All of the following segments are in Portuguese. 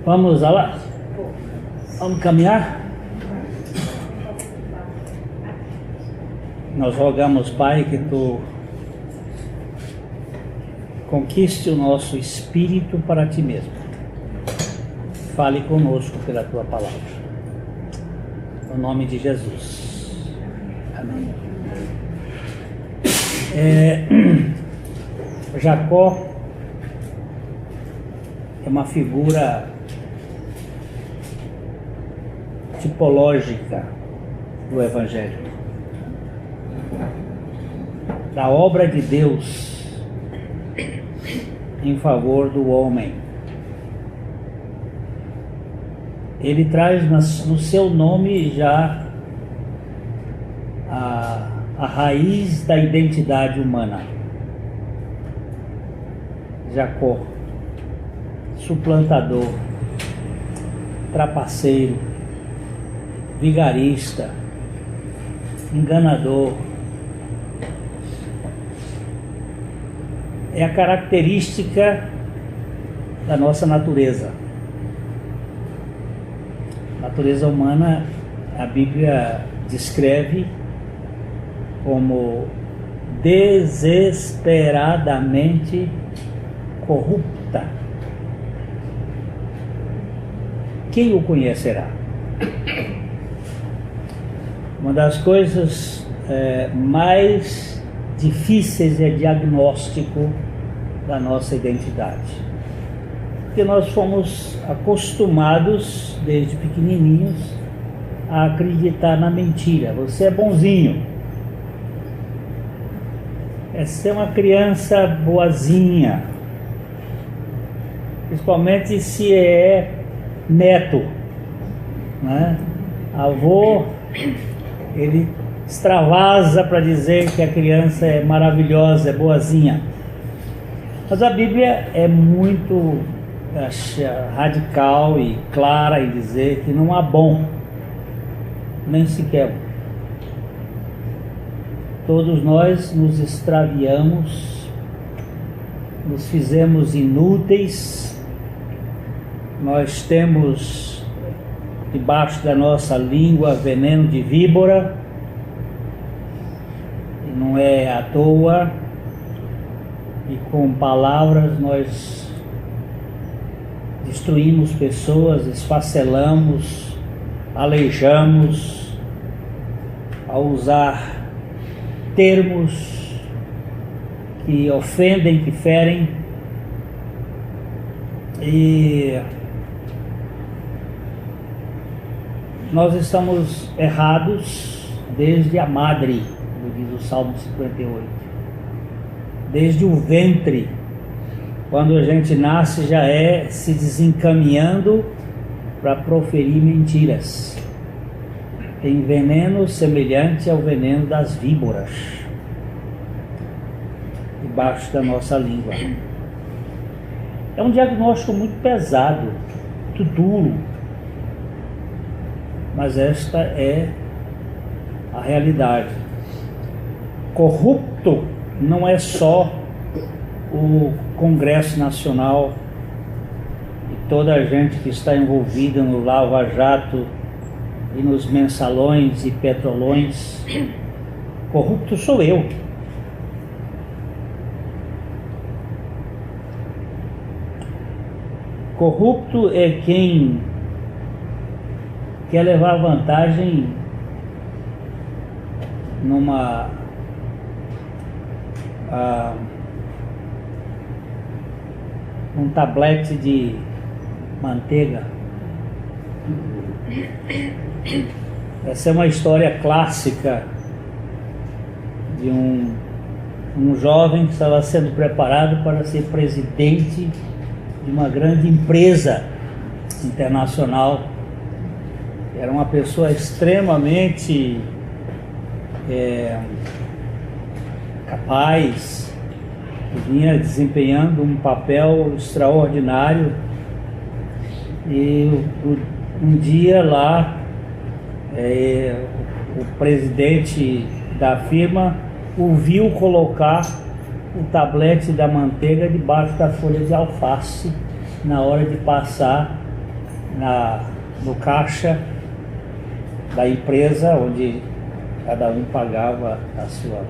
Vamos lá? Vamos caminhar? Nós rogamos, Pai, que Tu conquiste o nosso espírito para Ti mesmo. Fale conosco pela Tua palavra. No nome de Jesus. Amém. Jacó é uma figura tipológica do Evangelho, da obra de Deus em favor do homem. Ele traz no seu nome já a raiz da identidade humana. Jacó, suplantador, trapaceiro, vigarista, enganador. É a característica da nossa natureza. A natureza humana, a Bíblia descreve como desesperadamente corrupta. Quem o conhecerá? Uma das coisas mais difíceis é diagnóstico da nossa identidade. Porque nós fomos acostumados, desde pequenininhos, a acreditar na mentira. Você é bonzinho. É ser uma criança boazinha. Principalmente se é neto, né? Avô, ele extravasa para dizer que a criança é maravilhosa, é boazinha. Mas a Bíblia é muito radical e clara em dizer que não há bom, nem sequer. Todos nós nos extraviamos, nos fizemos inúteis. Nós temos debaixo da nossa língua veneno de víbora, e não é à toa, e com palavras nós destruímos pessoas, esfacelamos, aleijamos, ao usar termos que ofendem, que ferem. E nós estamos errados desde a madre, como diz o Salmo 58. Desde o ventre, quando a gente nasce, já é se desencaminhando para proferir mentiras. Tem veneno semelhante ao veneno das víboras debaixo da nossa língua. É um diagnóstico muito pesado, muito duro. Mas esta é a realidade. Corrupto não é só o Congresso Nacional e toda a gente que está envolvida no Lava Jato e nos mensalões e petrolões. Corrupto sou eu. Corrupto é quem quer levar vantagem num tablete de manteiga. Essa é uma história clássica de um jovem que estava sendo preparado para ser presidente de uma grande empresa internacional. Era uma pessoa extremamente capaz, que vinha desempenhando um papel extraordinário. E um dia lá, o presidente da firma o viu colocar o tablete da manteiga debaixo da folha de alface na hora de passar no caixa da empresa onde cada um pagava a sua.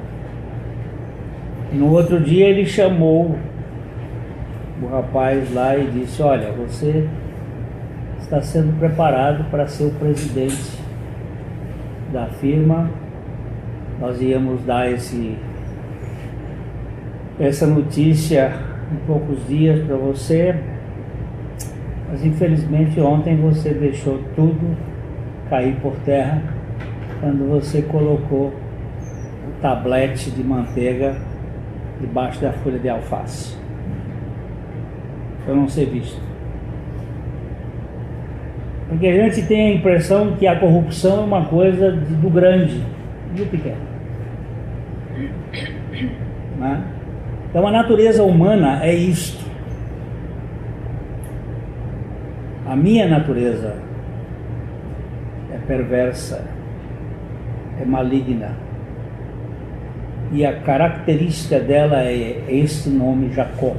E no outro dia ele chamou o rapaz lá e disse: olha, você está sendo preparado para ser o presidente da firma. Nós íamos dar essa notícia em poucos dias para você, mas infelizmente ontem você deixou tudo cair por terra quando você colocou o tablete de manteiga debaixo da folha de alface. Para não ser visto. Porque a gente tem a impressão que a corrupção é uma coisa do grande e do pequeno. Né? Então a natureza humana é isto. A minha natureza é perversa, é maligna. E a característica dela é este nome, Jacó.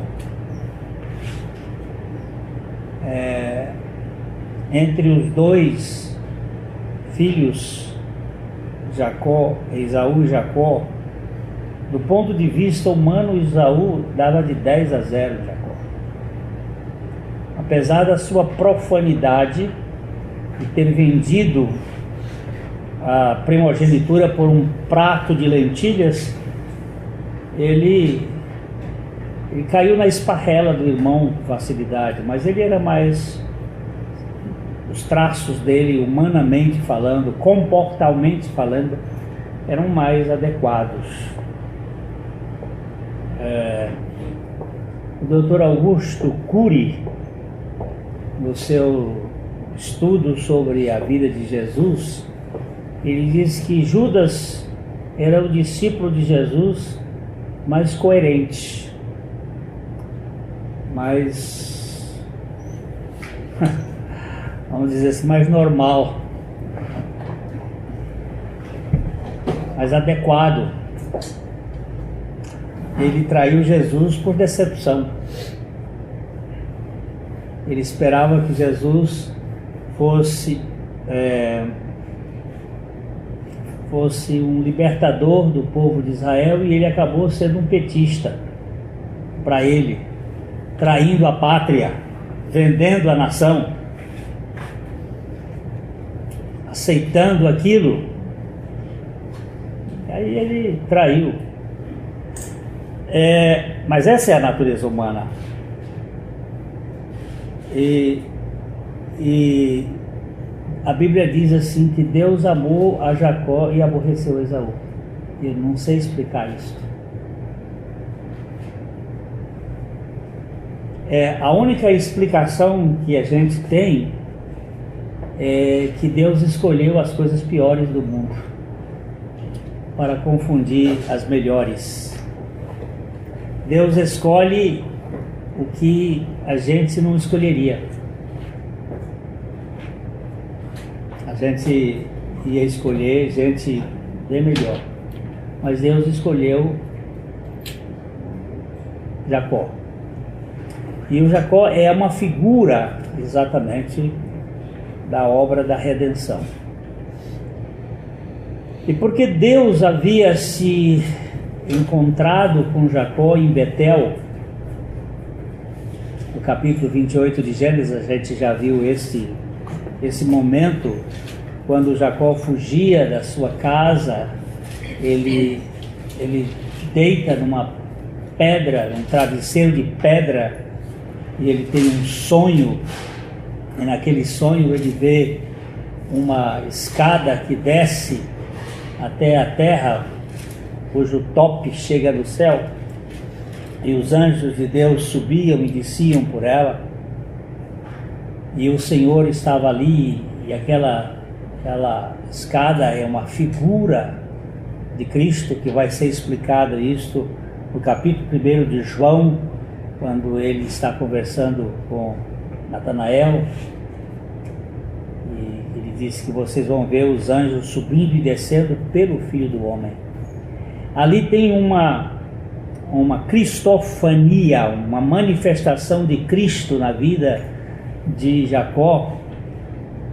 Entre os dois filhos, Esaú e Jacó, do ponto de vista humano, Esaú dava de 10-0 Jacó. Apesar da sua profanidade de ter vendido a primogenitura por um prato de lentilhas, ele caiu na esparrela do irmão com facilidade, mas ele era mais... Os traços dele, humanamente falando, comportalmente falando, eram mais adequados. O Dr. Augusto Cury, no seu estudo sobre a vida de Jesus, ele diz que Judas era o discípulo de Jesus mais coerente, mais, vamos dizer assim, mais normal, mais adequado. Ele traiu Jesus por decepção. Ele esperava que Jesus fosse um libertador do povo de Israel, e ele acabou sendo um petista para ele, traindo a pátria, vendendo a nação, aceitando aquilo. Aí ele traiu. Mas essa é a natureza humana. E a Bíblia diz assim que Deus amou a Jacó e aborreceu Esaú. Eu não sei explicar isso. A única explicação que a gente tem é que Deus escolheu as coisas piores do mundo para confundir as melhores. Deus escolhe o que a gente não escolheria. A gente ia escolher gente bem melhor, mas Deus escolheu Jacó. E o Jacó é uma figura exatamente da obra da redenção. E porque Deus havia se encontrado com Jacó em Betel, no capítulo 28 de Gênesis, a gente já viu esse momento, quando Jacó fugia da sua casa, ele deita numa pedra, num travesseiro de pedra, e ele tem um sonho, e naquele sonho ele vê uma escada que desce até a terra, cujo top chega do céu, e os anjos de Deus subiam e desciam por ela, e o Senhor estava ali, e aquela escada é uma figura de Cristo, que vai ser explicado isto no capítulo 1 de João, quando ele está conversando com Natanael, e ele diz que vocês vão ver os anjos subindo e descendo pelo Filho do Homem. Ali tem uma cristofania, uma manifestação de Cristo na vida de Jacó,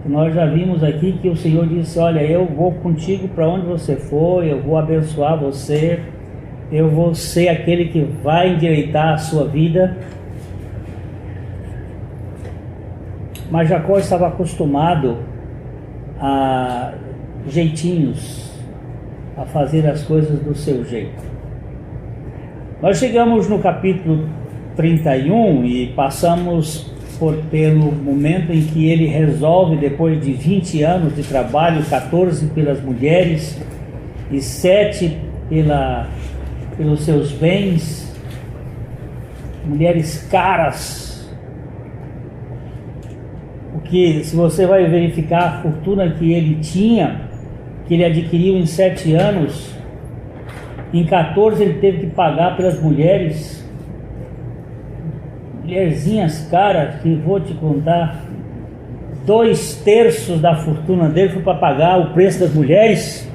Nós já vimos aqui que o Senhor disse: olha, eu vou contigo para onde você for, eu vou abençoar você, eu vou ser aquele que vai endireitar a sua vida. Mas Jacó estava acostumado a jeitinhos, a fazer as coisas do seu jeito. Nós chegamos no capítulo 31 e passamos pelo momento em que ele resolve, depois de 20 anos de trabalho, 14 pelas mulheres e 7 pelos seus bens, mulheres caras, porque se você vai verificar a fortuna que ele tinha, que ele adquiriu em 7 anos, em 14 ele teve que pagar pelas mulheres, mulherzinhas caras, que vou te contar, 2/3 da fortuna dele foi para pagar o preço das mulheres.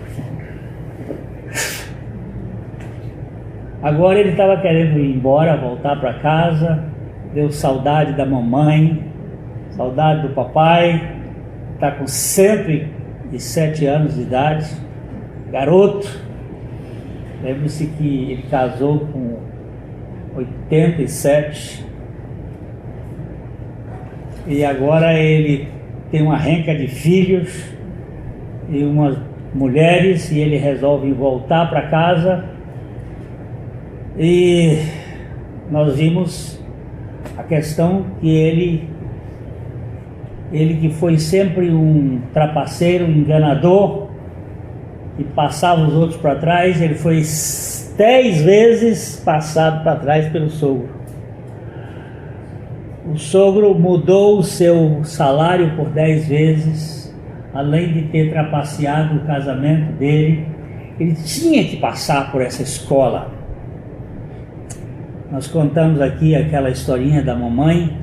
Agora ele estava querendo ir embora, voltar para casa, deu saudade da mamãe, saudade do papai, está com 107 anos de idade, garoto. Lembre-se que ele casou com 87 e agora ele tem uma renca de filhos e umas mulheres, e ele resolve voltar para casa. E nós vimos a questão que ele que foi sempre um trapaceiro, um enganador, e passava os outros para trás, ele foi 10 vezes passado para trás pelo sogro. O sogro mudou o seu salário por 10 vezes, além de ter trapaceado o casamento dele. Ele tinha que passar por essa escola. Nós contamos aqui aquela historinha da mamãe,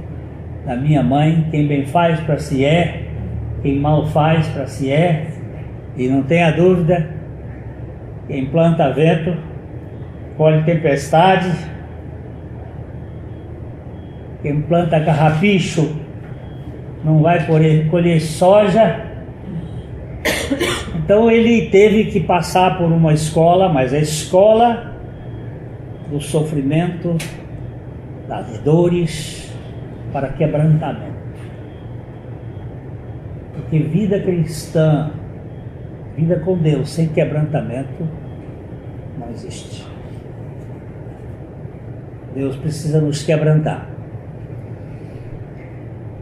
da minha mãe: quem bem faz para si é, quem mal faz para si é. E não tenha dúvida, quem planta vento, colhe tempestade. Quem planta carrapicho não vai colher soja. Então ele teve que passar por uma escola, mas a escola do sofrimento, das dores, para quebrantamento. Porque vida cristã, vida com Deus sem quebrantamento, não existe. Deus precisa nos quebrantar.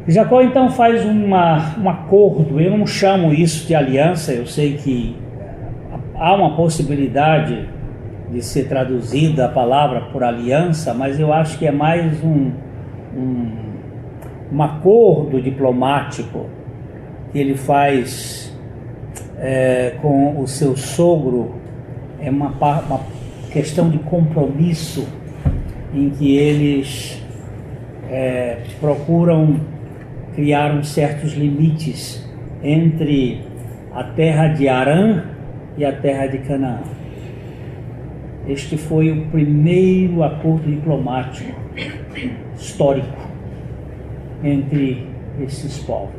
Jacó então faz um acordo. Eu não chamo isso de aliança, eu sei que há uma possibilidade de ser traduzida a palavra por aliança, mas eu acho que é mais um acordo diplomático que ele faz com o seu sogro. É uma questão de compromisso em que eles procuram criar certos limites entre a terra de Harã e a terra de Canaã. Este foi o primeiro acordo diplomático histórico entre esses povos.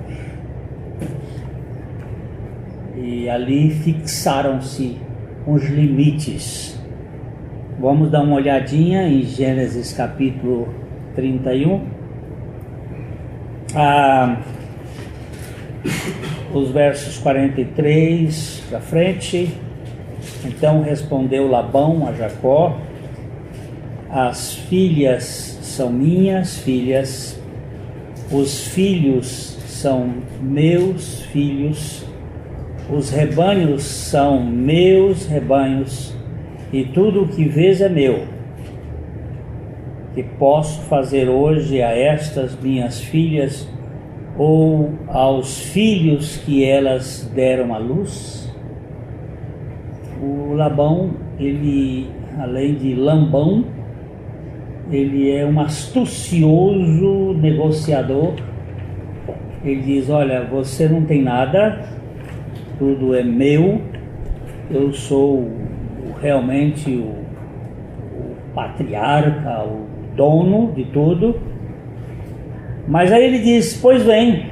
E ali fixaram-se os limites. Vamos dar uma olhadinha em Gênesis capítulo 31. Os versos 43 para frente. Então respondeu Labão a Jacó: as filhas são minhas filhas, os filhos são meus filhos, os rebanhos são meus rebanhos, e tudo o que vês é meu. Que posso fazer hoje a estas minhas filhas ou aos filhos que elas deram à luz? O Labão, ele, além de lambão, ele é um astucioso negociador. Ele diz: olha, você não tem nada, tudo é meu, eu sou realmente o patriarca, o dono de tudo. Mas aí ele diz: pois bem,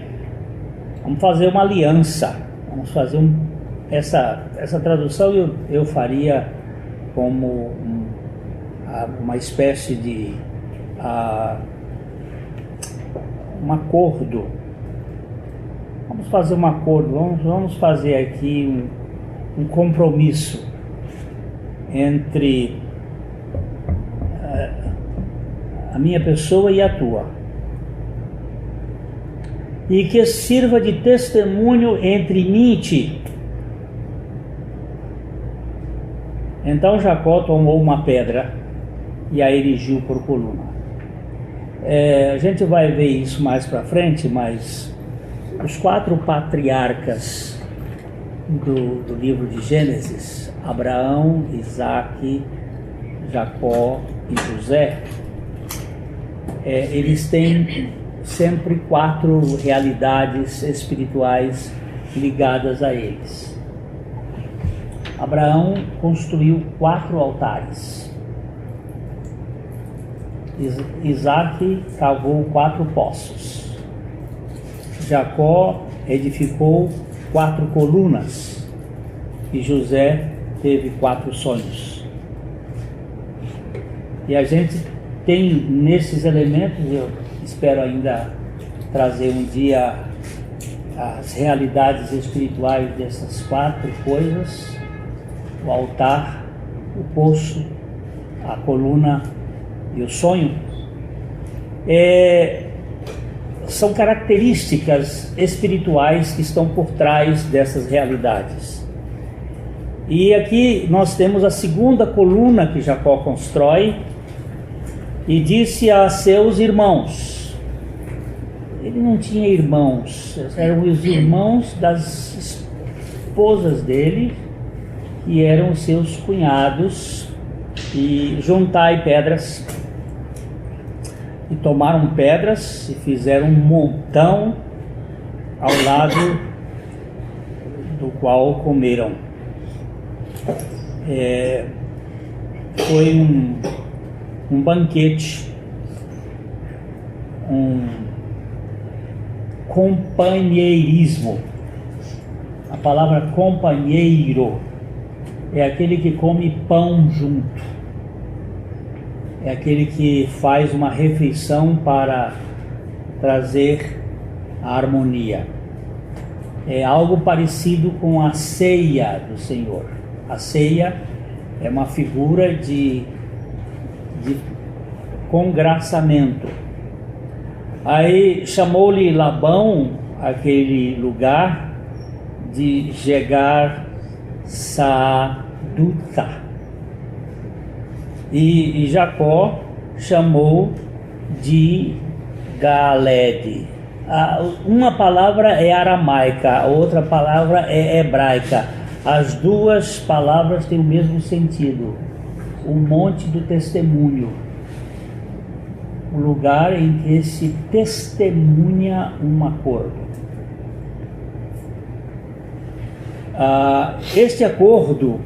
Vamos fazer uma aliança. Vamos fazer essa tradução eu faria como uma espécie de um acordo. Vamos fazer um acordo, vamos fazer aqui um compromisso entre a minha pessoa e a tua, e que sirva de testemunho entre mim e ti. Então Jacó tomou uma pedra e a erigiu por coluna. A gente vai ver isso mais para frente, mas os 4 patriarcas do livro de Gênesis, Abraão, Isaque, Jacó e José, eles têm sempre 4 realidades espirituais ligadas a eles. Abraão construiu 4 altares. Isaque cavou 4 poços. Jacó edificou 4 colunas. E José teve 4 sonhos. E a gente tem nesses elementos, eu espero ainda trazer um dia as realidades espirituais dessas 4 coisas: o altar, o poço, a coluna e o sonho. São características espirituais que estão por trás dessas realidades. E aqui nós temos a segunda coluna que Jacó constrói, e disse a seus irmãos. Ele não tinha irmãos, eram os irmãos das esposas dele, que eram os seus cunhados. E juntai pedras. E tomaram pedras e fizeram um montão ao lado do qual comeram. Foi um banquete, um companheirismo. A palavra companheiro é aquele que come pão junto, é aquele que faz uma refeição para trazer a harmonia. É algo parecido com a ceia do Senhor. A ceia é uma figura de congraçamento. Aí chamou-lhe Labão aquele lugar de Jegar Saduta, e Jacó chamou de Galede. Uma palavra é aramaica, a outra palavra é hebraica. As duas palavras têm o mesmo sentido: o monte do testemunho, o lugar em que se testemunha um acordo. Este acordo,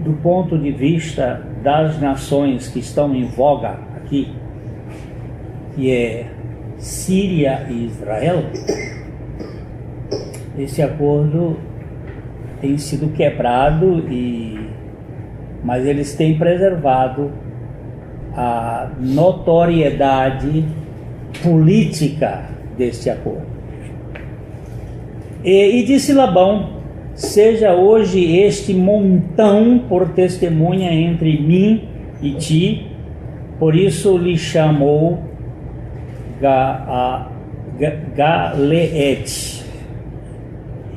do ponto de vista das nações que estão em voga aqui, que é Síria e Israel, esse acordo tem sido quebrado, mas eles têm preservado a notoriedade política deste acordo. E disse Labão: seja hoje este montão por testemunha entre mim e ti. Por isso lhe chamou Galeed,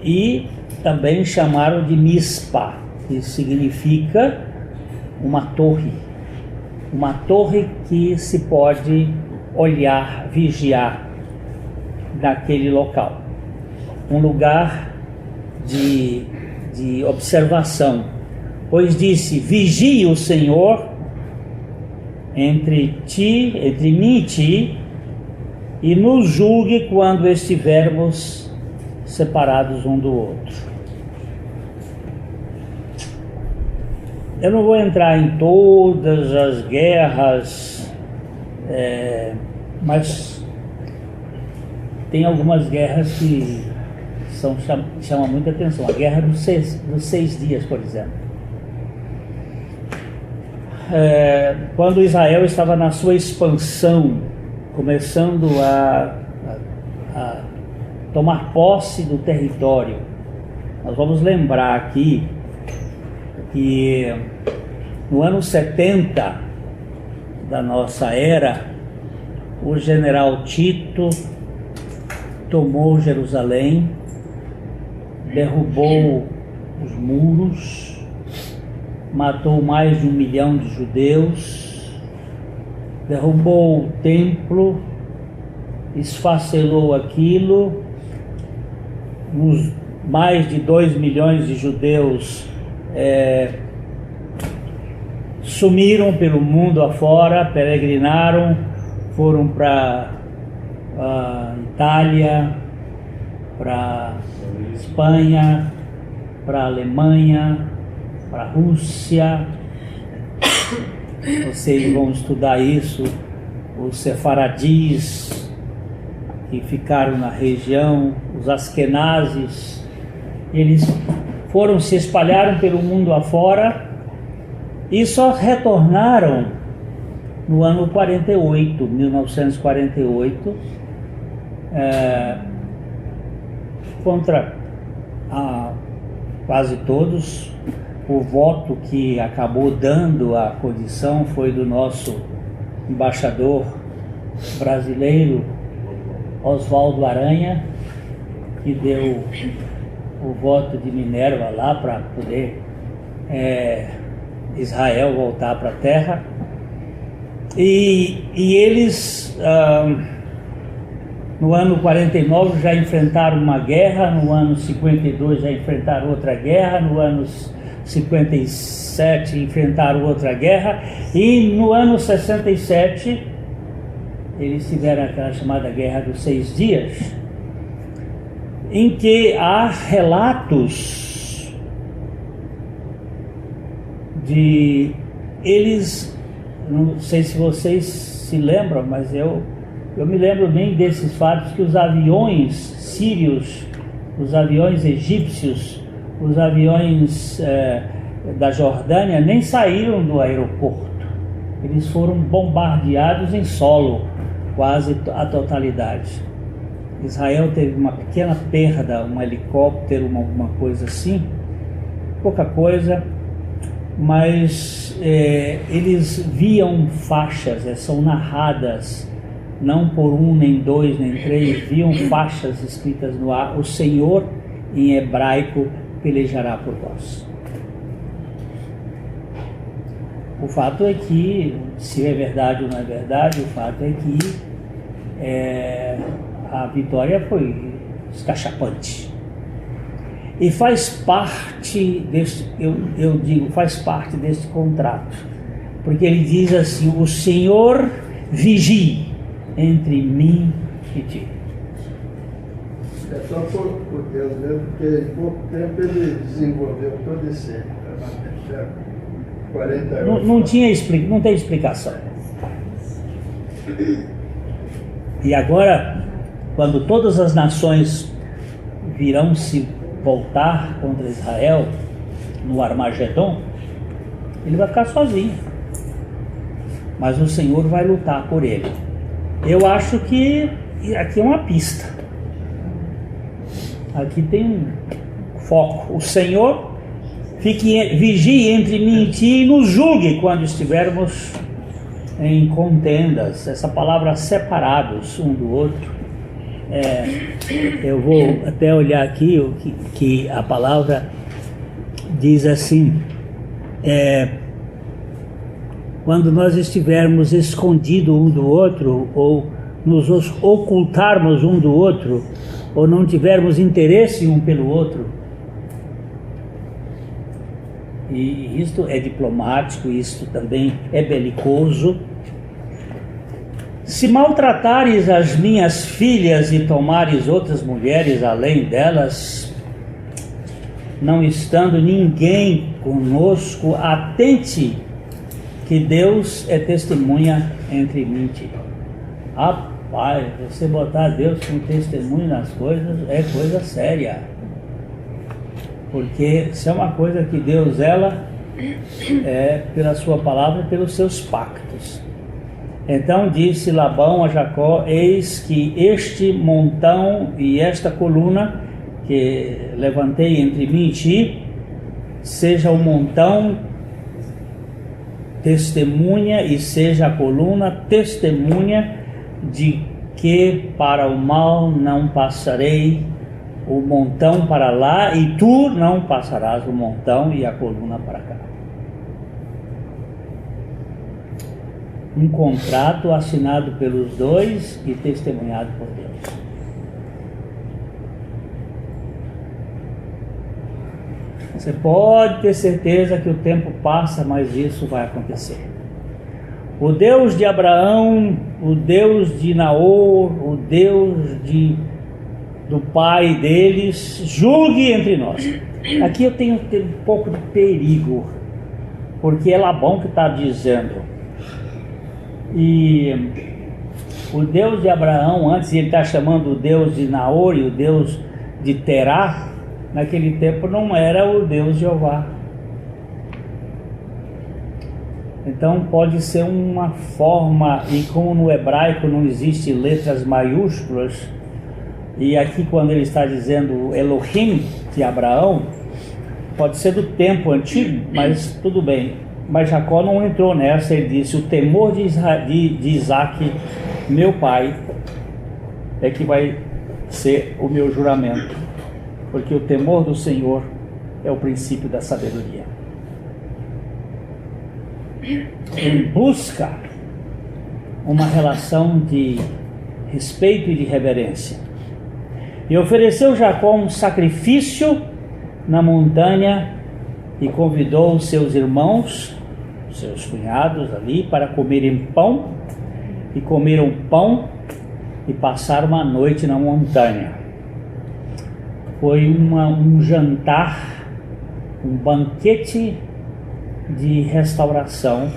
e também chamaram de Mispa, que significa uma torre que se pode olhar, vigiar naquele local, um lugar de observação. Pois disse: vigie o Senhor entre mim e ti, e nos julgue quando estivermos separados um do outro. Eu não vou entrar em todas as guerras, mas tem algumas guerras que chama muita atenção. A Guerra dos Seis Dias, por exemplo. Quando Israel estava na sua expansão, começando a tomar posse do território, nós vamos lembrar aqui que no ano 70 da nossa era, o general Tito tomou Jerusalém, derrubou os muros, matou mais de 1 milhão de judeus, derrubou o templo, esfacelou aquilo, mais de 2 milhões de judeus sumiram pelo mundo afora, peregrinaram, foram para Itália, para Espanha, para Alemanha, para Rússia. Vocês vão estudar isso, os sefaradis que ficaram na região, os askenazes, eles se espalharam pelo mundo afora e só retornaram no ano 48, 1948, contra quase todos. O voto que acabou dando a condição foi do nosso embaixador brasileiro, Oswaldo Aranha, que deu o voto de Minerva lá para poder Israel voltar para a terra. E eles, no ano 49, já enfrentaram uma guerra, no ano 52 já enfrentaram outra guerra, no ano 57 enfrentaram outra guerra, e no ano 67 eles tiveram aquela chamada Guerra dos Seis Dias, em que há relatos de eles, não sei se vocês se lembram, mas eu me lembro bem desses fatos, que os aviões sírios, os aviões egípcios, os aviões da Jordânia nem saíram do aeroporto. Eles foram bombardeados em solo, quase a totalidade. Israel teve uma pequena perda, um helicóptero, alguma coisa assim, pouca coisa, mas eles viam faixas, são narradas, não por um, nem dois, nem três, viam faixas escritas no ar: o Senhor, em hebraico, pelejará por vós. O fato é que, se é verdade ou não é verdade, o fato é que a vitória foi escachapante. E faz parte deste, eu digo, faz parte deste contrato, porque ele diz assim: o Senhor vigie entre mim e ti. É só por Deus mesmo, porque em pouco tempo ele desenvolveu todo esse 40 anos. Não tem explicação. E agora, quando todas as nações virão se voltar contra Israel no Armagedon, ele vai ficar sozinho, mas o Senhor vai lutar por ele. Eu acho que aqui é uma pista, aqui tem um foco: o Senhor vigie entre mim e ti e nos julgue quando estivermos em contendas. Essa palavra separados um do outro, eu vou até olhar aqui o que a palavra diz assim: quando nós estivermos escondidos um do outro, ou nos ocultarmos um do outro, ou não tivermos interesse um pelo outro. E isto é diplomático, isto também é belicoso. Se maltratares as minhas filhas e tomares outras mulheres além delas, não estando ninguém conosco, atente que Deus é testemunha entre mim e ti. Rapaz, você botar Deus como testemunho nas coisas é coisa séria. Porque se é uma coisa que Deus zela, é pela sua palavra e pelos seus pactos. Então disse Labão a Jacó: eis que este montão e esta coluna que levantei entre mim e ti, seja o montão testemunha e seja a coluna testemunha de que para o mal não passarei o montão para lá, e tu não passarás o montão e a coluna para cá. Um contrato assinado pelos dois e testemunhado por Deus. Você pode ter certeza que o tempo passa, mas isso vai acontecer. O Deus de Abraão, o Deus de Naor, o Deus do pai deles, julgue entre nós. Aqui eu tenho um pouco de perigo, porque é Labão que está dizendo. E o Deus de Abraão, antes ele está chamando o Deus de Naor e o Deus de Terá, naquele tempo não era o Deus Jeová. Então pode ser uma forma, e como no hebraico não existe letras maiúsculas, e aqui quando ele está dizendo Elohim de Abraão, pode ser do tempo antigo, mas tudo bem. Mas Jacó não entrou nessa, ele disse: o temor de Isaac, meu pai, é que vai ser o meu juramento, porque o temor do Senhor é o princípio da sabedoria. Ele busca uma relação de respeito e de reverência. E ofereceu Jacó um sacrifício na montanha e convidou os seus irmãos, seus cunhados ali, para comerem pão, e comeram pão e passaram a noite na montanha. Foi um jantar, um banquete de restauração,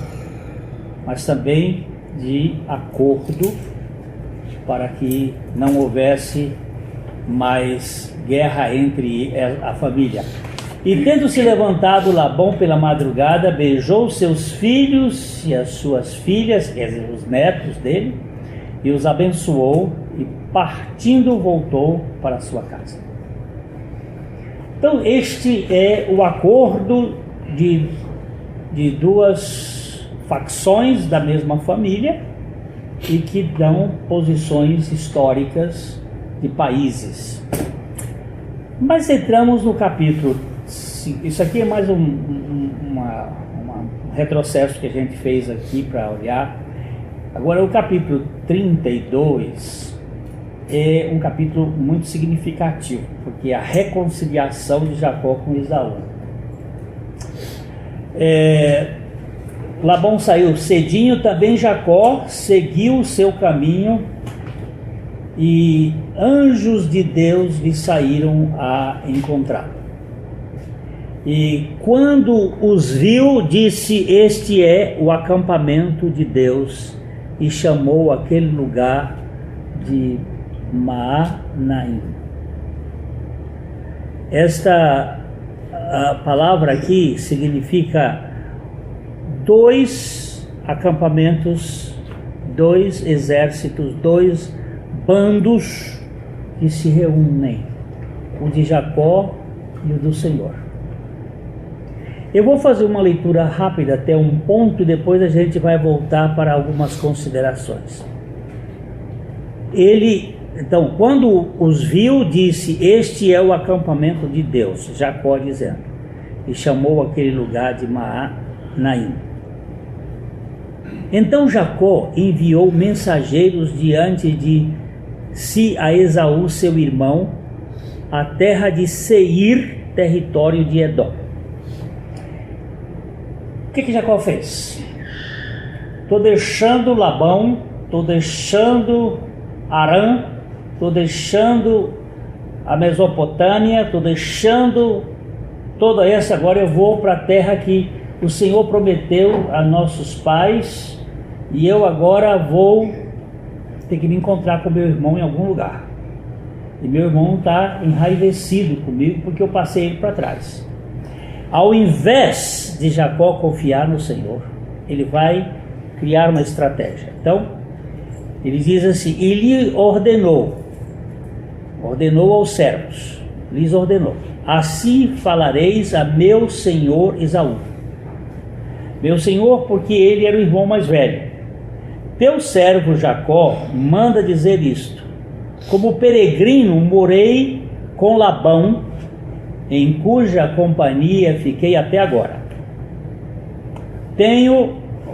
mas também de acordo para que não houvesse mais guerra entre a família. E tendo se levantado Labão pela madrugada, beijou seus filhos e as suas filhas, quer dizer, os netos dele, e os abençoou, e partindo voltou para a sua casa. Então este é o acordo de duas facções da mesma família e que dão posições históricas de países. Mas entramos no capítulo 5. Isso aqui é mais um retrocesso que a gente fez aqui para olhar. Agora o capítulo 32 é um capítulo muito significativo, porque é a reconciliação de Jacó com Esaú. Labão saiu cedinho, também Jacó seguiu o seu caminho, e anjos de Deus lhe saíram a encontrar. E quando os viu, disse: este é o acampamento de Deus, e chamou aquele lugar de Maanaim. Esta a palavra aqui significa dois acampamentos, dois exércitos, dois bandos que se reúnem, o de Jacó e o do Senhor. Eu vou fazer uma leitura rápida até um ponto, e depois a gente vai voltar para algumas considerações. Então, quando os viu, disse: este é o acampamento de Deus, Jacó dizendo, e chamou aquele lugar de Maanaim. Então Jacó enviou mensageiros diante de si a Esaú, seu irmão, a terra de Seir, território de Edom. O que Jacó fez? Estou deixando Labão, estou deixando Arã, estou deixando a Mesopotâmia, estou deixando toda essa, agora eu vou para a terra que o Senhor prometeu a nossos pais, e eu agora vou tem que me encontrar com meu irmão em algum lugar. E meu irmão está enraivecido comigo porque eu passei ele para trás. Ao invés de Jacó confiar no Senhor, ele vai criar uma estratégia. Então, ele diz assim: e lhe ordenou aos servos, lhes ordenou: assim falareis a meu senhor Esaú. Meu senhor, porque ele era o irmão mais velho. Teu servo Jacó manda dizer isto: como peregrino morei com Labão, em cuja companhia fiquei até agora.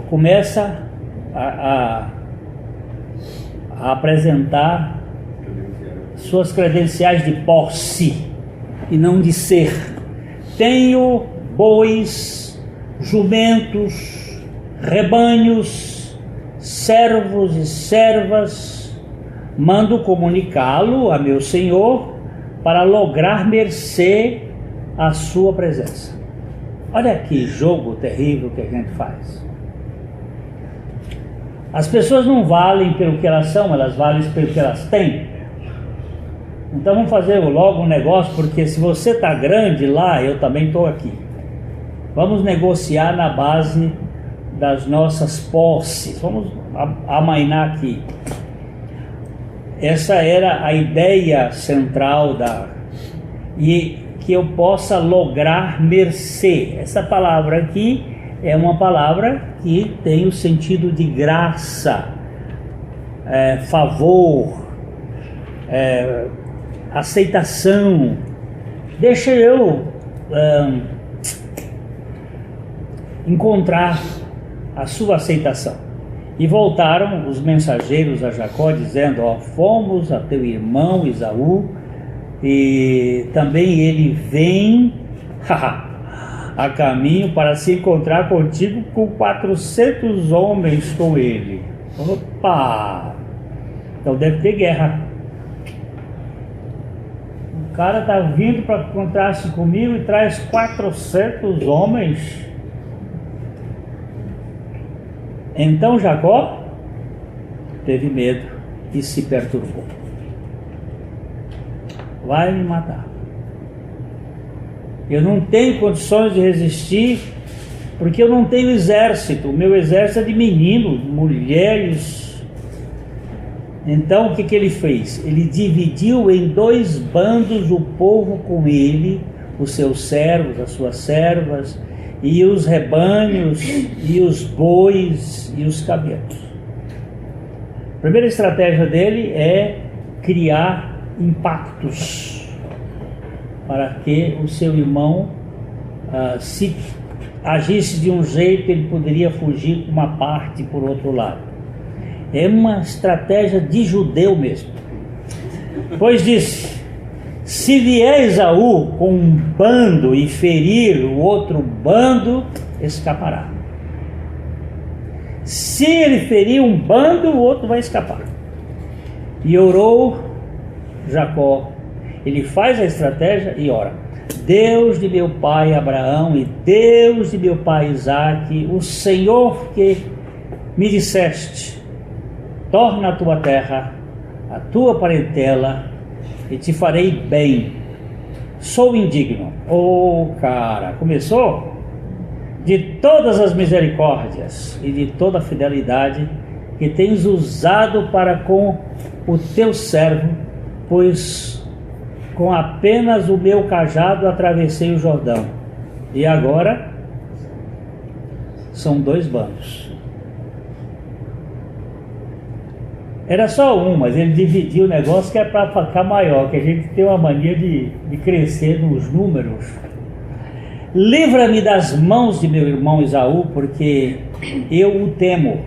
Começa a apresentar suas credenciais de posse e não de ser. Tenho bois, jumentos, rebanhos, servos e servas. Mando comunicá-lo a meu senhor para lograr mercê à sua presença. Olha que jogo terrível que a gente faz. As pessoas não valem pelo que elas são, elas valem pelo que elas têm. Então vamos fazer logo um negócio, porque se você está grande lá, eu também estou aqui. Vamos negociar na base das nossas posses. Vamos amainar aqui. Essa era a ideia central e que eu possa lograr mercê. Essa palavra aqui é uma palavra que tem o sentido de graça, favor, aceitação. Deixa eu encontrar a sua aceitação. E voltaram os mensageiros a Jacó, dizendo: ó, fomos a teu irmão Esaú, e também ele vem a caminho para se encontrar contigo com 400 homens com ele. Opa! Então deve ter guerra. O cara está vindo para encontrar-se comigo e traz 400 homens. Então Jacó teve medo e se perturbou. Vai me matar. Eu não tenho condições de resistir, porque eu não tenho exército. O meu exército é de meninos, mulheres. Então o que ele fez? Ele dividiu em 2 bandos o povo com ele, os seus servos, as suas servas, e os rebanhos, e os bois, e os camelos. A primeira estratégia dele é criar impactos para que o seu irmão, se agisse de um jeito, ele poderia fugir com uma parte por outro lado. É uma estratégia de judeu mesmo. Pois disse: se vier Esaú com um bando e ferir o outro bando, escapará. Se ele ferir um bando, o outro vai escapar. E orou Jacó. Ele faz a estratégia e ora: Deus de meu pai Abraão e Deus de meu pai Isaque, o Senhor que me disseste: torna a tua terra, a tua parentela, e te farei bem. Sou indigno. Cara, começou? De todas as misericórdias e de toda a fidelidade que tens usado para com o teu servo, pois com apenas o meu cajado atravessei o Jordão. E agora são 2 bandos. Era só um, mas ele dividiu o negócio, que é para ficar maior, que a gente tem uma mania de crescer nos números. Livra-me das mãos de meu irmão Esaú, porque eu o temo,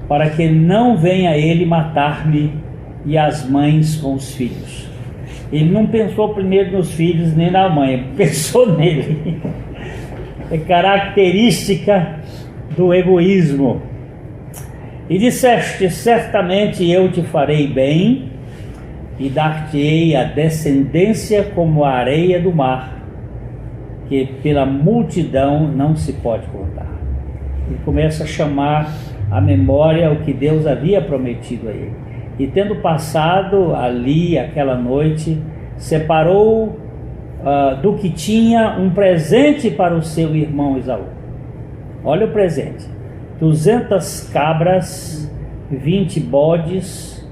para que não venha ele matar-me e as mães com os filhos. Ele não pensou primeiro nos filhos nem na mãe, pensou nele. É característica do egoísmo. E disseste: certamente eu te farei bem e dar-te-ei a descendência como a areia do mar, que pela multidão não se pode contar. Ele começa a chamar à memória o que Deus havia prometido a ele. E tendo passado ali aquela noite, separou do que tinha um presente para o seu irmão Esaú. Olha o presente: 200 cabras, 20 bodes,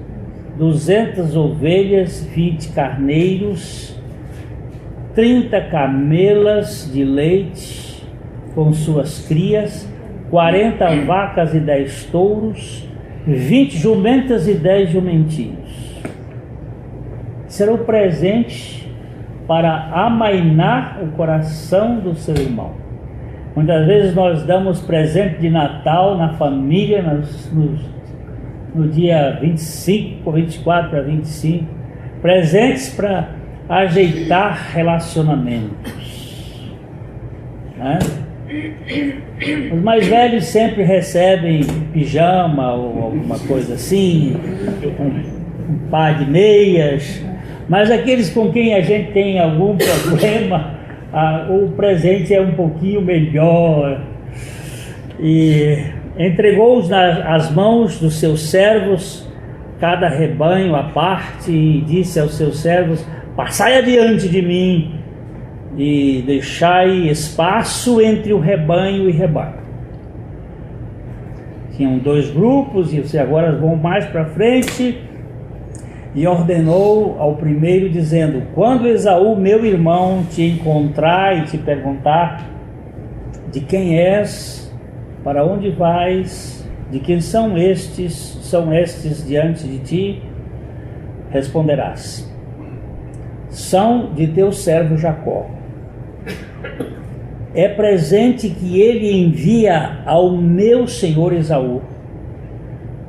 200 ovelhas, 20 carneiros, 30 camelas de leite com suas crias, 40 vacas e 10 touros, 20 jumentas e 10 jumentinhos. Será o presente para amainar o coração do seu irmão. Muitas vezes nós damos presente de Natal na família, no dia 25, 24 para 25, presentes para ajeitar relacionamentos, né? Os mais velhos sempre recebem pijama ou alguma coisa assim, um par de meias, mas aqueles com quem a gente tem algum problema, o presente é um pouquinho melhor. E entregou-os nas mãos dos seus servos, cada rebanho à parte, e disse aos seus servos: passai adiante de mim e deixai espaço entre o rebanho e rebanho. Tinham 2 grupos, e agora vão mais para frente. E ordenou ao primeiro, dizendo: quando Esaú, meu irmão, te encontrar e te perguntar de quem és, para onde vais, de quem são estes diante de ti, responderás: são de teu servo Jacó. É presente que ele envia ao meu senhor Esaú,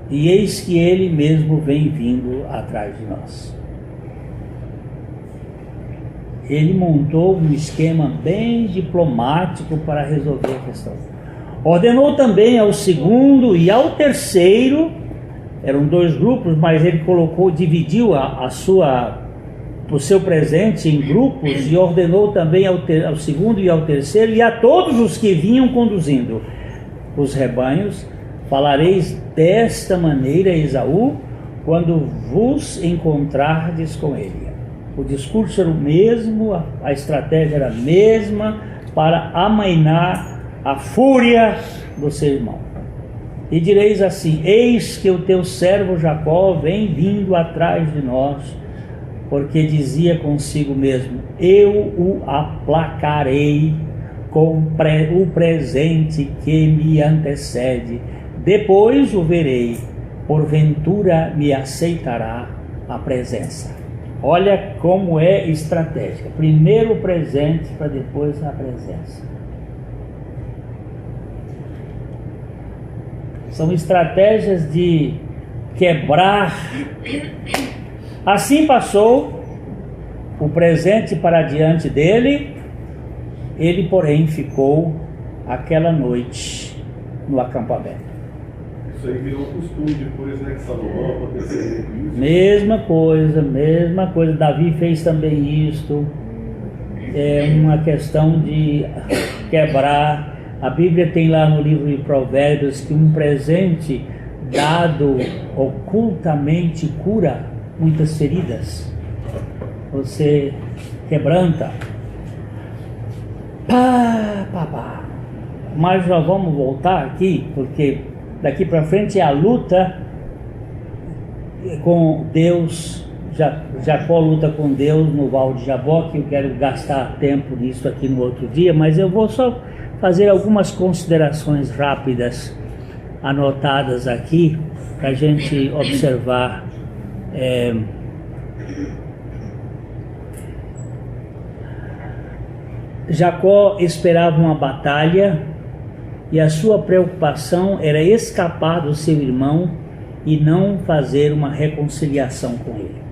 e eis que ele mesmo vem vindo atrás de nós. Ele montou um esquema bem diplomático para resolver a questão. Ordenou também ao segundo e ao terceiro, eram 2 grupos, mas ele dividiu o seu presente em grupos, e ordenou também ao segundo e ao terceiro e a todos os que vinham conduzindo os rebanhos: falareis desta maneira a Esaú quando vos encontrardes com ele. O discurso era o mesmo, a estratégia era a mesma, para amainar a fúria do seu irmão. E direis assim: eis que o teu servo Jacó vem vindo atrás de nós, porque dizia consigo mesmo: eu o aplacarei com o presente que me antecede, depois o verei, porventura me aceitará a presença. Olha como é estratégica: primeiro o presente para depois a presença. São estratégias de quebrar. Assim passou o presente para diante dele, ele porém ficou aquela noite no acampamento. Isso aí virou costume depois, né, que Salomão aconteceu isso. Mesma coisa, Davi fez também isto. É uma questão de quebrar. A Bíblia tem lá no livro de Provérbios que um presente dado ocultamente cura muitas feridas. Você quebranta. Mas nós vamos voltar aqui, porque daqui para frente é a luta com Deus. Jacó luta com Deus no Val de Jaboque. Eu quero gastar tempo nisso aqui no outro dia, mas eu vou só fazer algumas considerações rápidas anotadas aqui para a gente observar. Jacó esperava uma batalha e a sua preocupação era escapar do seu irmão e não fazer uma reconciliação com ele.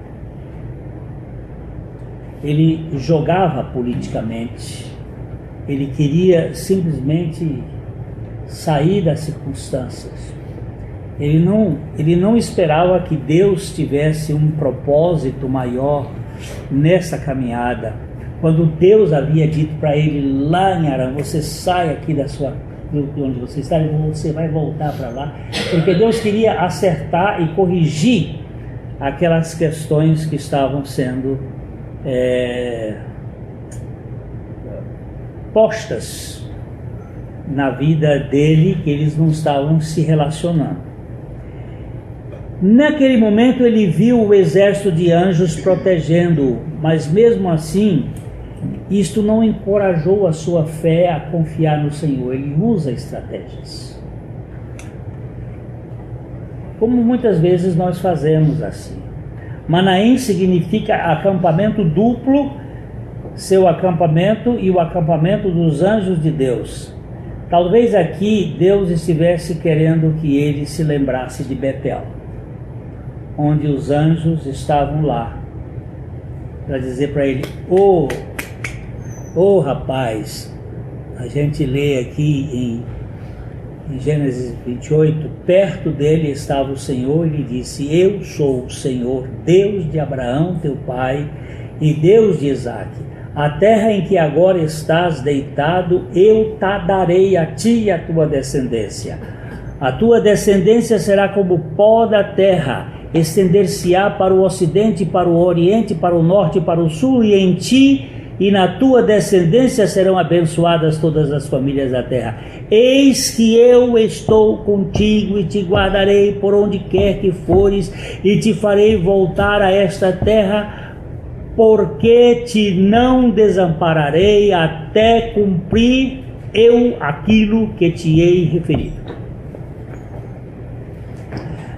Ele jogava politicamente, ele queria simplesmente sair das circunstâncias. Ele não esperava que Deus tivesse um propósito maior nessa caminhada. Quando Deus havia dito para ele lá em Arã: você sai aqui da sua de onde você está, você vai voltar para lá, porque Deus queria acertar e corrigir aquelas questões que estavam sendo postas na vida dele, que eles não estavam se relacionando. Naquele momento ele viu o exército de anjos protegendo-o, mas mesmo assim, isto não encorajou a sua fé a confiar no Senhor. Ele usa estratégias. Como muitas vezes nós fazemos assim. Manaim significa acampamento duplo, seu acampamento e o acampamento dos anjos de Deus. Talvez aqui Deus estivesse querendo que ele se lembrasse de Betel, onde os anjos estavam lá, para dizer para ele: rapaz, a gente lê aqui em Gênesis 28, perto dele estava o Senhor e lhe disse: eu sou o Senhor, Deus de Abraão teu pai e Deus de Isaque. A terra em que agora estás deitado, eu te darei a ti e a tua descendência. A tua descendência será como o pó da terra, estender-se-á para o ocidente, para o oriente, para o norte e para o sul, e em ti e na tua descendência serão abençoadas todas as famílias da terra. Eis que eu estou contigo e te guardarei por onde quer que fores, e te farei voltar a esta terra, porque te não desampararei até cumprir eu aquilo que te hei referido.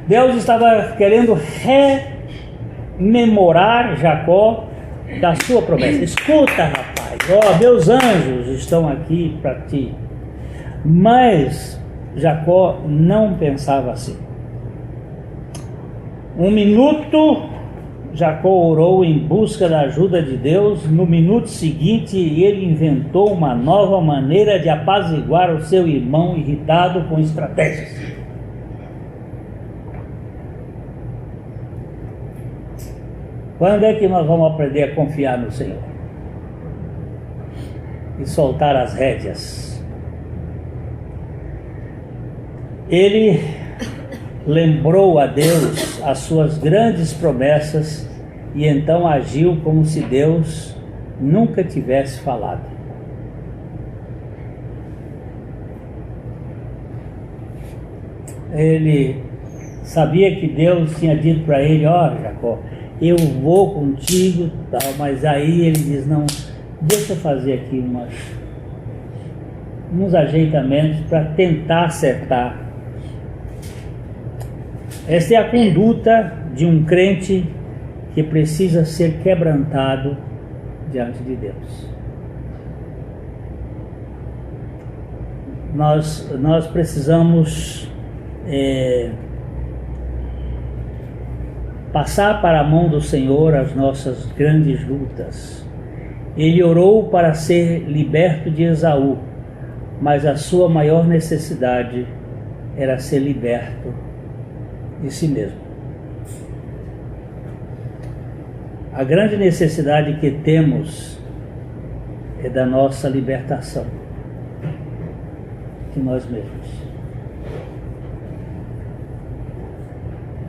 Deus estava querendo rememorar Jacó da sua promessa. Escuta, rapaz, meus anjos estão aqui para ti. Mas Jacó não pensava assim. Um minuto Jacó orou em busca da ajuda de Deus. No minuto seguinte ele inventou uma nova maneira de apaziguar o seu irmão irritado com estratégias. Quando é que nós vamos aprender a confiar no Senhor e soltar as rédeas? Ele lembrou a Deus as suas grandes promessas e então agiu como se Deus nunca tivesse falado. Ele sabia que Deus tinha dito para ele: Jacó, eu vou contigo, tal, mas aí ele diz: não, deixa eu fazer aqui uns ajeitamentos para tentar acertar. Esta é a conduta de um crente que precisa ser quebrantado diante de Deus. Nós precisamos passar para a mão do Senhor as nossas grandes lutas. Ele orou para ser liberto de Esaú, mas a sua maior necessidade era ser liberto de si mesmo. A grande necessidade que temos é da nossa libertação de nós mesmos.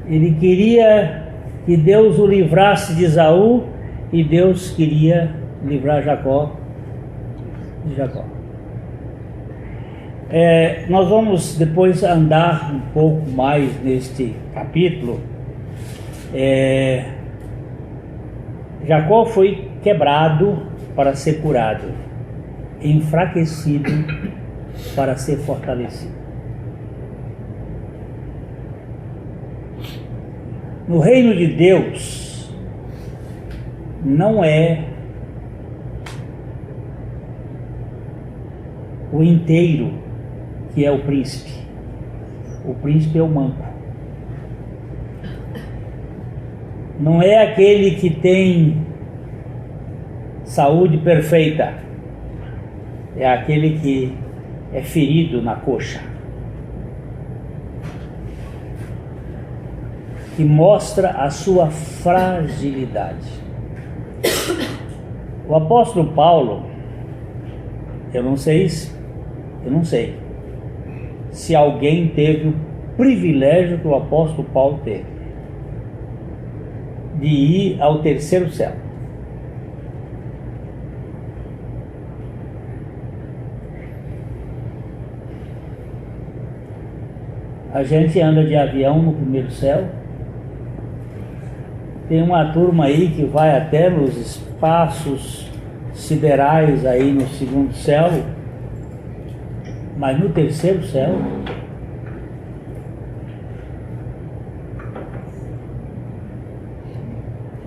Ele queria que Deus o livrasse de Esaú e Deus queria livrar Jacó de Jacó. Nós vamos depois andar um pouco mais neste capítulo. Jacó foi quebrado para ser curado, enfraquecido para ser fortalecido. No reino de Deus não é o inteiro que é o príncipe. O príncipe é o manco. Não é aquele que tem saúde perfeita. É aquele que é ferido na coxa, que mostra a sua fragilidade. O apóstolo Paulo, eu não sei, se alguém teve o privilégio que o apóstolo Paulo teve, de ir ao terceiro céu. A gente anda de avião no primeiro céu. Tem uma turma aí que vai até nos espaços siderais aí no segundo céu. Mas no terceiro céu,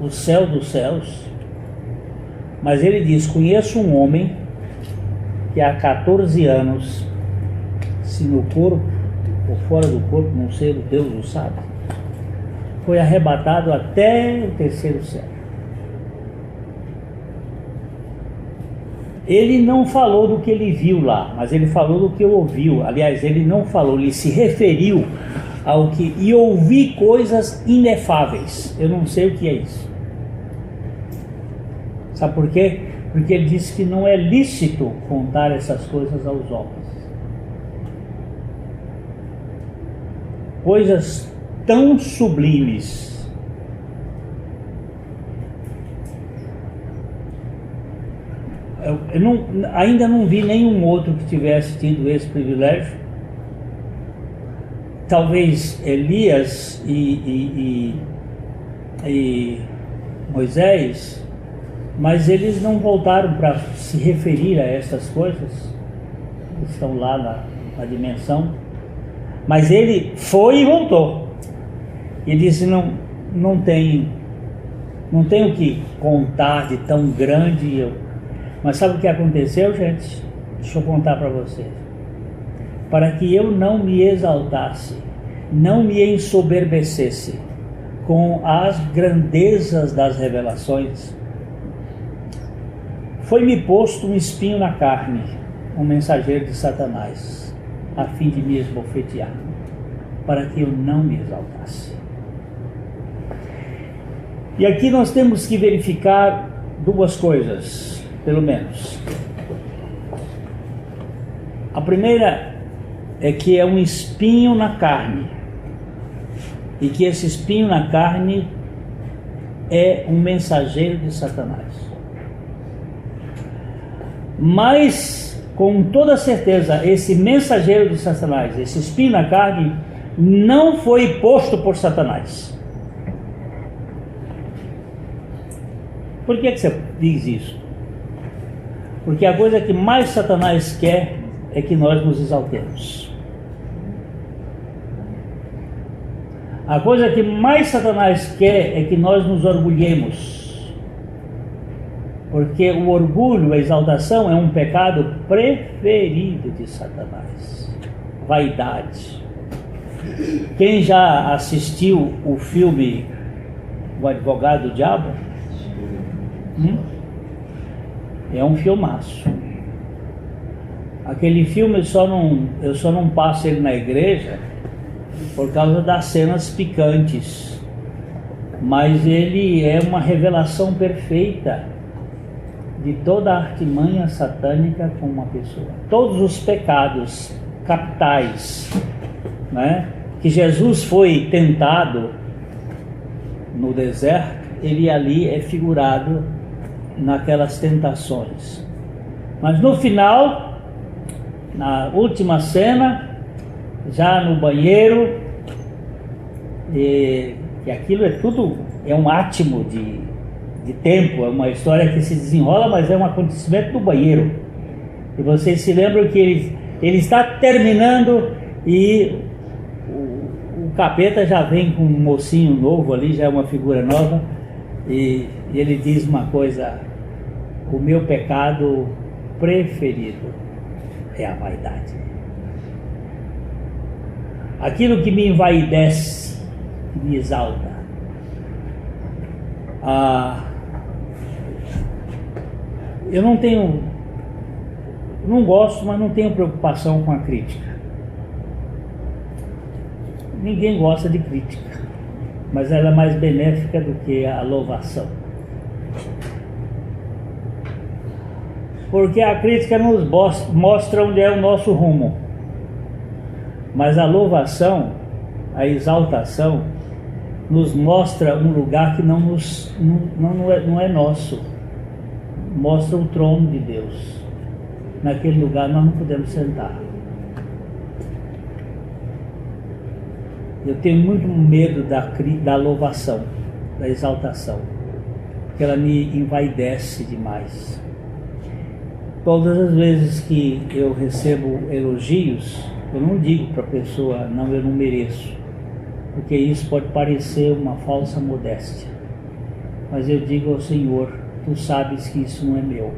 o céu dos céus. Mas ele diz: conheço um homem que há 14 anos, se no corpo ou fora do corpo, não sei, Deus o sabe, foi arrebatado até o terceiro céu. Ele não falou do que ele viu lá, mas ele falou do que ouviu. Aliás, ele não falou, ele se referiu ao que... E ouvi coisas inefáveis. Eu não sei o que é isso. Sabe por quê? Porque ele disse que não é lícito contar essas coisas aos homens. Coisas tão sublimes. Ainda não vi nenhum outro que tivesse tido esse privilégio. Talvez Elias e Moisés, mas eles não voltaram para se referir a essas coisas que estão lá na dimensão. Mas ele foi e voltou. Ele disse: não tem o que contar de tão grande. Mas sabe o que aconteceu, gente? Deixa eu contar para vocês. Para que eu não me exaltasse, não me ensoberbecesse com as grandezas das revelações, foi-me posto um espinho na carne, um mensageiro de Satanás, a fim de me esbofetear, para que eu não me exaltasse. E aqui nós temos que verificar duas coisas, pelo menos. A primeira é que é um espinho na carne, e que esse espinho na carne é um mensageiro de Satanás. Mas, com toda certeza, esse mensageiro de Satanás, esse espinho na carne, não foi posto por Satanás. Por que você diz isso? Porque a coisa que mais Satanás quer é que nós nos exaltemos. A coisa que mais Satanás quer é que nós nos orgulhemos. Porque o orgulho, a exaltação, é um pecado preferido de Satanás. Vaidade. Quem já assistiu o filme O Advogado do Diabo? É um filmaço. Aquele filme eu só não passo ele na igreja por causa das cenas picantes, mas ele é uma revelação perfeita de toda a artimanha satânica com uma pessoa. Todos os pecados capitais, né, que Jesus foi tentado no deserto, ele ali é figurado naquelas tentações. Mas no final, na última cena, já no banheiro, e aquilo é tudo, é um átimo de tempo, é uma história que se desenrola, mas é um acontecimento do banheiro. E vocês se lembram que ele está terminando e o capeta já vem com um mocinho novo ali, já é uma figura nova, e ele diz uma coisa: o meu pecado preferido é a vaidade. Aquilo que me envaidece, que me exalta. Eu não gosto, mas não tenho preocupação com a crítica. Ninguém gosta de crítica, mas ela é mais benéfica do que a louvação. Porque a crítica nos mostra onde é o nosso rumo. Mas a louvação, a exaltação, nos mostra um lugar que não é nosso. Mostra o trono de Deus. Naquele lugar nós não podemos sentar. Eu tenho muito medo da louvação, da exaltação, porque ela me envaidece demais. Todas as vezes que eu recebo elogios, eu não digo para a pessoa, não, eu não mereço, porque isso pode parecer uma falsa modéstia. Mas eu digo ao Senhor, tu sabes que isso não é meu,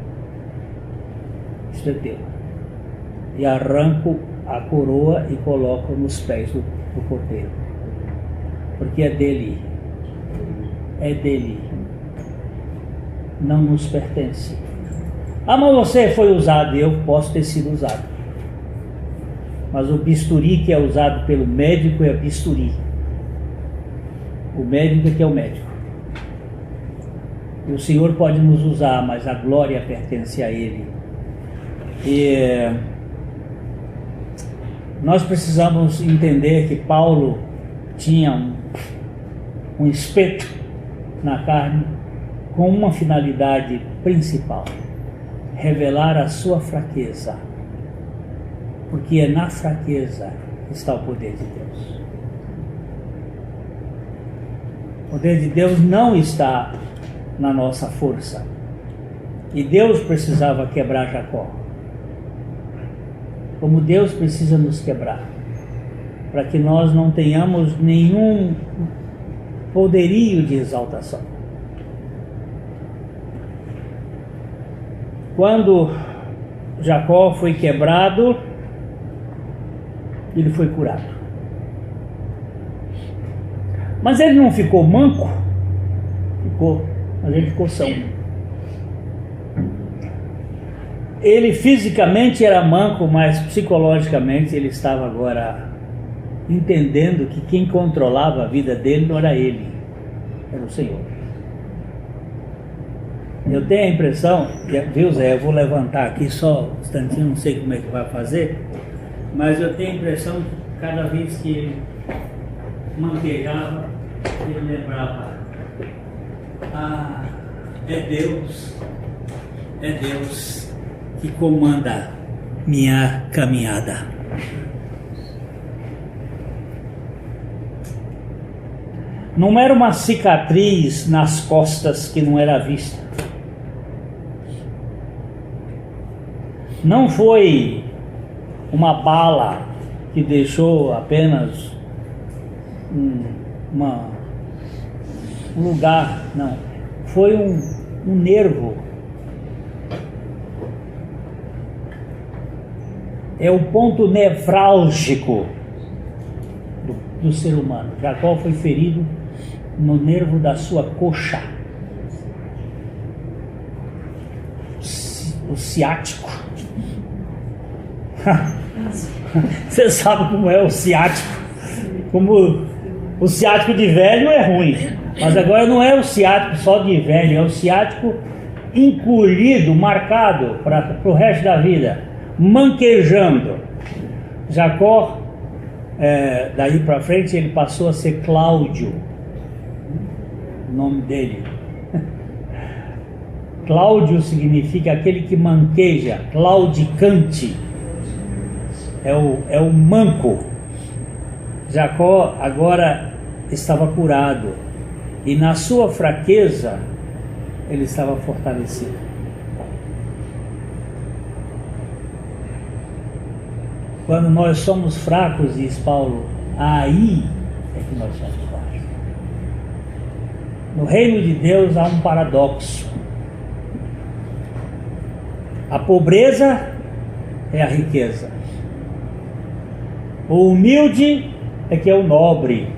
isso é teu. E arranco a coroa e coloco nos pés do Cordeiro, porque é dele, não nos pertence. Ah, mas você foi usado, eu posso ter sido usado, mas o bisturi que é usado pelo médico é bisturi, o médico é que é o médico, e o Senhor pode nos usar, mas a glória pertence a Ele. E nós precisamos entender que Paulo tinha um espeto na carne com uma finalidade principal: revelar a sua fraqueza, porque é na fraqueza que está o poder de Deus. O poder de Deus não está na nossa força, e Deus precisava quebrar Jacó, como Deus precisa nos quebrar, para que nós não tenhamos nenhum poderio de exaltação. Quando Jacó foi quebrado, ele foi curado. Mas ele não ficou manco? Ficou, mas ele ficou são. Ele fisicamente era manco, mas psicologicamente ele estava agora entendendo que quem controlava a vida dele não era ele, era o Senhor. Eu tenho a impressão, viu Zé, eu vou levantar aqui só um instantinho, não sei como é que vai fazer, mas eu tenho a impressão que cada vez que ele manquejava, ele lembrava: ah, é Deus que comanda minha caminhada. Não era uma cicatriz nas costas que não era vista. Não foi uma bala que deixou apenas um lugar, não. Foi um nervo. É o ponto nevrálgico do ser humano. Jacó foi ferido no nervo da sua coxa, o ciático. Você sabe como é o ciático? Como o ciático de velho é ruim, mas agora não é o ciático só de velho, é o ciático encolhido, marcado para o resto da vida, manquejando. Jacó, daí para frente, ele passou a ser Cláudio, o nome dele. Cláudio significa aquele que manqueja, claudicante, é o manco. Jacó agora estava curado, e na sua fraqueza ele estava fortalecido. Quando nós somos fracos, diz Paulo, aí é que nós somos fracos. No reino de Deus há um paradoxo. A pobreza é a riqueza. O humilde é que é o nobre.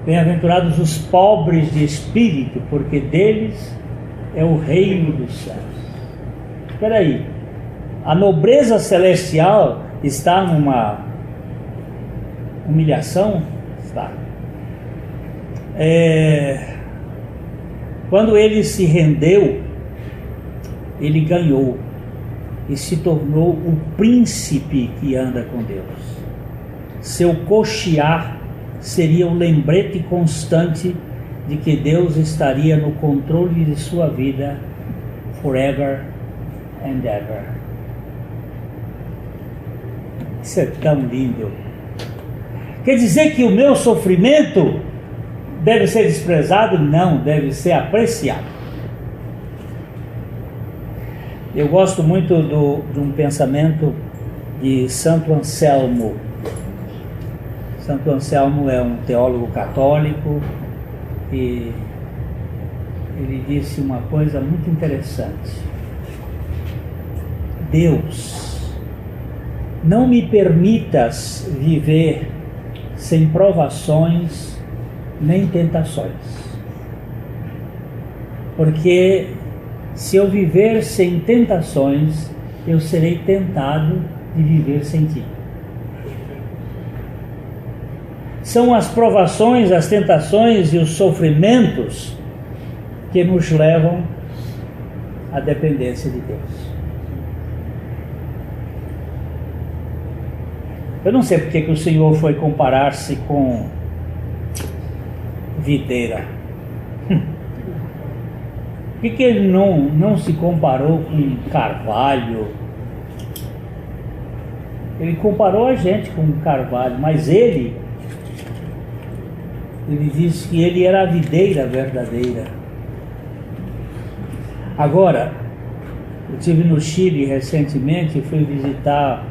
Bem-aventurados os pobres de espírito, porque deles é o reino dos céus. Espera aí, a nobreza celestial está numa humilhação? Está. Quando ele se rendeu, ele ganhou e se tornou o príncipe que anda com Deus. seu cochear seria o lembrete constante de que Deus estaria no controle de sua vida forever and ever. Isso é tão lindo. Quer dizer que o meu sofrimento deve ser desprezado? Não, deve ser apreciado. Eu gosto muito de um pensamento de Santo Anselmo. Santo Anselmo é um teólogo católico e ele disse uma coisa muito interessante. Deus, não me permitas viver sem provações nem tentações, porque se eu viver sem tentações, eu serei tentado de viver sem ti. São as provações, as tentações e os sofrimentos que nos levam à dependência de Deus. Eu não sei porque que o Senhor foi comparar-se com videira. Por que ele não se comparou com carvalho? Ele comparou a gente com carvalho, mas ele disse que ele era a videira verdadeira. Agora, eu estive no Chile recentemente e fui visitar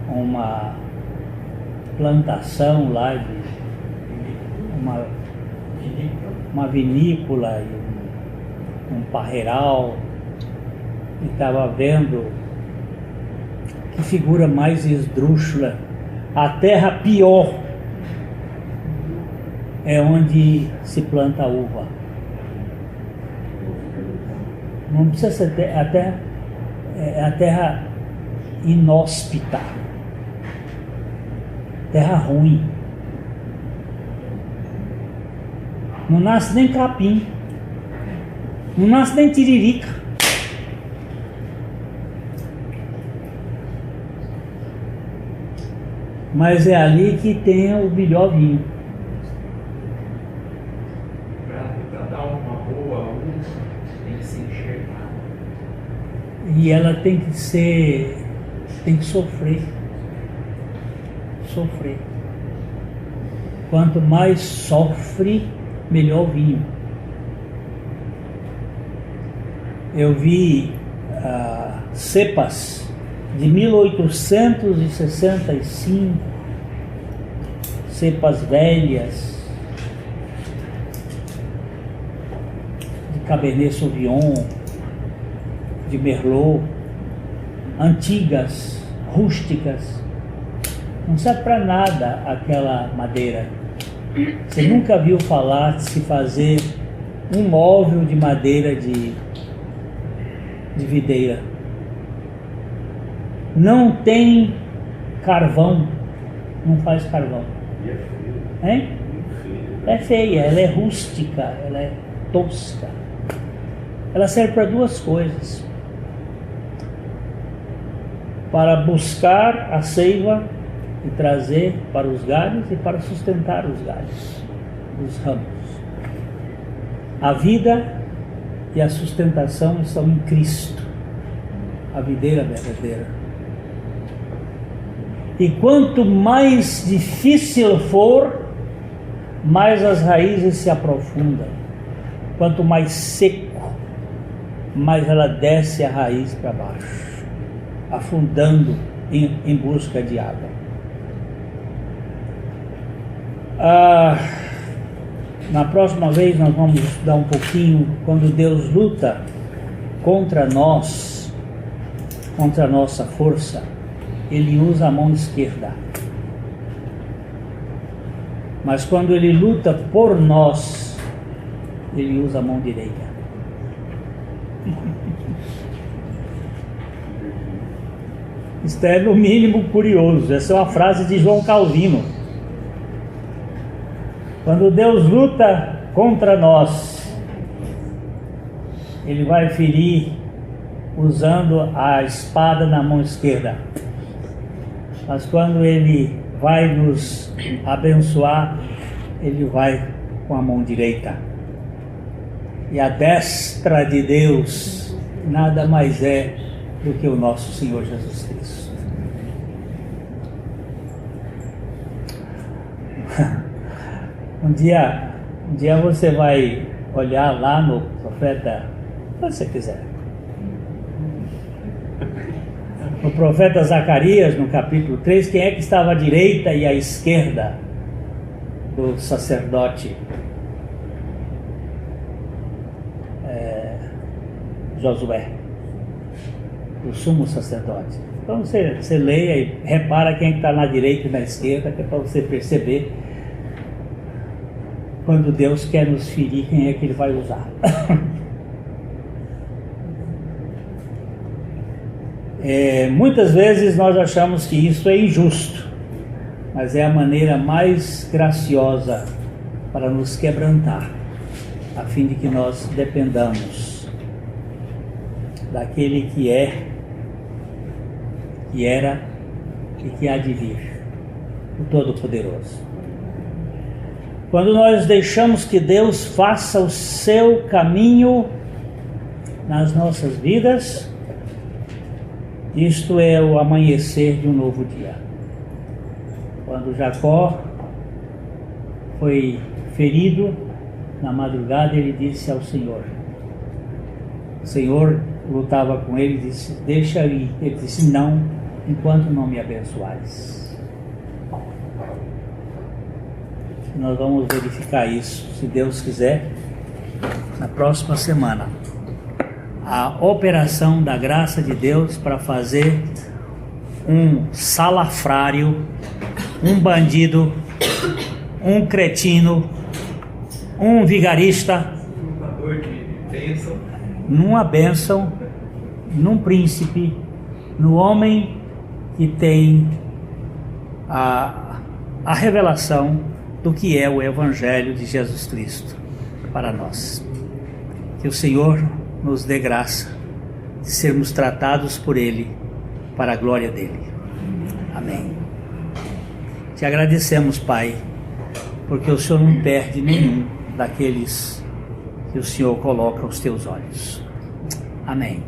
uma plantação lá de uma vinícola e um parreiral, e estava vendo que figura mais esdrúxula. A terra pior é onde se planta a uva. Não precisa ser a terra inóspita, terra ruim. Não nasce nem capim, não nasce nem tiririca. Mas é ali que tem o melhor vinho. Para dar uma boa uva, tem que se enxergar. E ela tem que sofrer. Sofrer. Quanto mais sofre, melhor o vinho. Eu vi cepas de 1865, cepas velhas de Cabernet Sauvignon, de Merlot, antigas, rústicas. Não serve para nada aquela madeira. Você nunca viu falar de se fazer um móvel de madeira de videira. Não tem carvão, não faz carvão. E é feio. Hein? É feia, ela é rústica, ela é tosca. Ela serve para duas coisas: para buscar a seiva e trazer para os galhos e para sustentar os galhos, os ramos. A vida e a sustentação estão em Cristo, a videira verdadeira. E quanto mais difícil for, mais as raízes se aprofundam. Quanto mais seco, mais ela desce a raiz para baixo, afundando em busca de água. Na próxima vez nós vamos estudar um pouquinho quando Deus luta contra nós, contra a nossa força. Ele usa a mão esquerda. Mas quando ele luta por nós, ele usa a mão direita. Isto é no mínimo curioso. Essa é uma frase de João Calvino. Quando Deus luta contra nós, ele vai ferir usando a espada na mão esquerda. Mas quando ele vai nos abençoar, Ele vai com a mão direita. E a destra de Deus nada mais é do que o nosso Senhor Jesus Cristo. Um dia você vai olhar lá no profeta, se você quiser, no profeta Zacarias, no capítulo 3, quem é que estava à direita e à esquerda do sacerdote Josué, o sumo sacerdote? Então você leia e repara quem está na direita e na esquerda, que é para você perceber quando Deus quer nos ferir, quem é que Ele vai usar. Muitas vezes nós achamos que isso é injusto, mas é a maneira mais graciosa para nos quebrantar, a fim de que nós dependamos daquele que é, que era e que há de vir, o Todo-Poderoso. Quando nós deixamos que Deus faça o seu caminho nas nossas vidas, isto é o amanhecer de um novo dia. Quando Jacó foi ferido na madrugada, ele disse ao Senhor, o Senhor lutava com ele e disse, deixa eu ir. Ele disse, não, enquanto não me abençoares. Nós vamos verificar isso, se Deus quiser, na próxima semana. A operação da graça de Deus para fazer um salafrário, um bandido, um cretino, um vigarista, numa bênção, num príncipe, no homem que tem a revelação do que é o Evangelho de Jesus Cristo para nós. Que o Senhor nos dê graça de sermos tratados por Ele para a glória dEle. Amém. Te agradecemos, Pai, porque o Senhor não perde nenhum daqueles que o Senhor coloca aos teus olhos. Amém.